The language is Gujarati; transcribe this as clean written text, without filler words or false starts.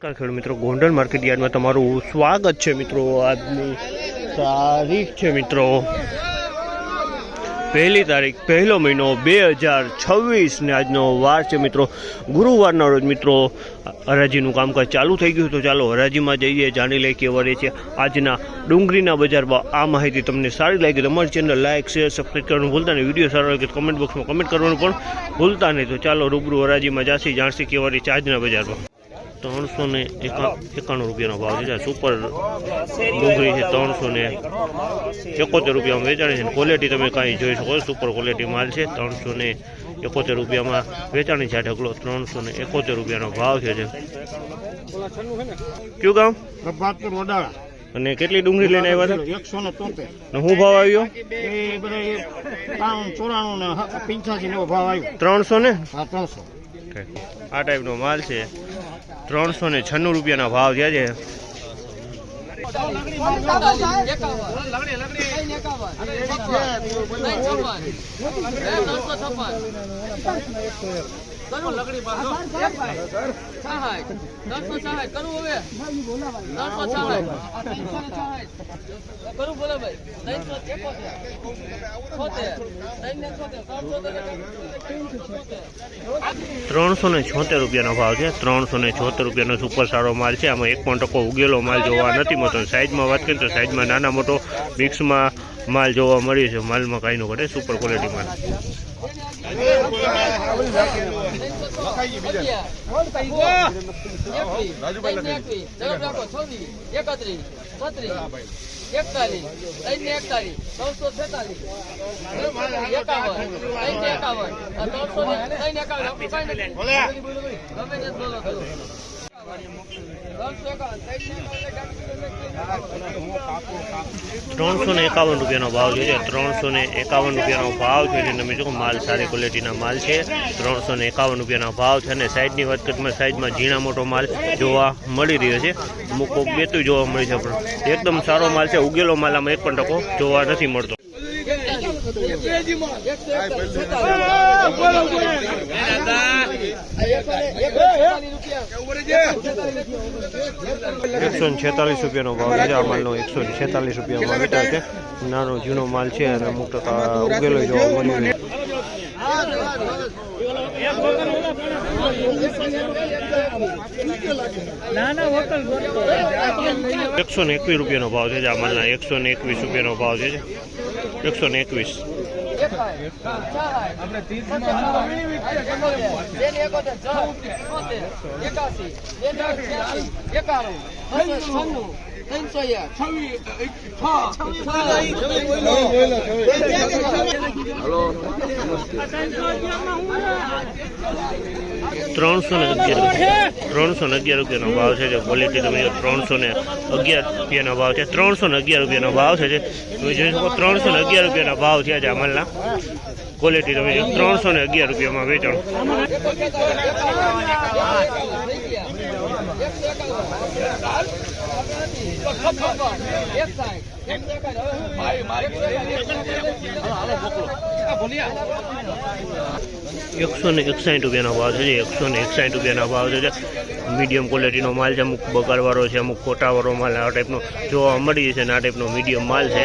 નમસ્કાર ખેડૂત મિત્રો, ગોંડલ માર્કેટ યાર્ડમાં તમારું સ્વાગત છે મિત્રો। આજની તારીખ છે મિત્રો 1 તારીખ 1 મહિનો 2026 ને આજનો વાર છે મિત્રો ગુરુવારના રોજ મિત્રો હરાજીનું કામકાજ ચાલુ થઈ ગયું। તો ચાલો હરાજીમાં જઈએ, જાણી લઈએ કેવા રહે છે આજના ડુંગળીના બજારમાં। આ માહિતી તમને સારી લાગી તો અમારી ચેનલ લાઇક શેર સબસ્ક્રાઈબ કરવાનું ભૂલતા નહીં। વિડીયો સારો લાગે તો કમેન્ટ બોક્સમાં કમેન્ટ કરવાનું પણ ભૂલતા નહીં। તો ચાલો રૂબરૂ હરાજીમાં જાસી જાણસી કેવા રહે છે આજના બજારમાં। 391 રૂપિયાનો ભાવ છે। સુપર ડુંગળી છે 371 રૂપિયામાં વેચાણી છે। ક્વોલિટી તમે કાંઈ જોઈ શકો છો, સુપર ક્વોલિટી માલ છે। 371 રૂપિયામાં વેચાણી છે। ઢગલો 371 રૂપિયાનો ભાવ છે। કયું ગામ અને કેટલી ડુંગળી લઈને આવ્યા હતા? 173 ને શું ભાવ આવ્યો? એ બધા 94 ને 85 નો ભાવ આવ્યો। 300 ને? હા 300। આ ટાઈપનો માલ છે। 396 રૂપિયાના ભાવ થયા છે। ₹376 ભાવ છે। 376 રૂપિયાનો સુપર સારો માલ છે। આમાં 1% ઉગેલો માલ જોવા નથી મળતો। સાઈઝમાં વાત કરીએ તો સાઈઝમાં નાના મોટો મિક્સમાં માલ જોવા મળ્યો છે। માલમાં કાંઈ ન ઘટે, સુપર ક્વોલિટી માલ। ₹351 રૂપિયાનો ભાવ છે। 351 રૂપિયાનો ભાવ છે। તમે જો માલ સારી ક્વોલિટીના માલ છે। 351 રૂપિયાનો ભાવ છે। અને સાઈઝની વાત કરીએ સાઈઝમાં ઝીણા મોટો માલ જોવા મળી રહ્યો છે। અમુક બેતું જોવા મળી છે, પણ એકદમ સારો માલ છે। ઉગેલો માલ આમાં 1% જોવા નથી મળતો। 146 રૂપિયાનો ભાવ છે। આ માલનો 146 રૂપિયામાં વેચાય છે। નાનો ઝીણો માલ છે અને અમુક ટકા ઉગેલો જોવા મળી રહ્યો છે। 121 રૂપિયાનો ભાવ છે। આ માલના 121 રૂપિયાનો ભાવ છે। 121 311 રૂપિયાનો ભાવ છે। ક્વોલિટી તમે 311 રૂપિયાનો ભાવ છે। 311 રૂપિયાનો ભાવ છે। તમે જોઈ શકો 311 રૂપિયાના ભાવ થયા છે આ માલના। ક્વોલિટી તમે 311 રૂપિયામાં વેચાણ। ₹161 રૂપિયાનો ભાવ છે। 161 રૂપિયાના ભાવ છે। મીડિયમ ક્વોલિટીનો માલ છે। અમુક બગાડવાળો છે, અમુક ખોટાવાળો માલ આ ટાઈપનો જોવા મળી છે। આ ટાઈપનો મીડિયમ માલ છે।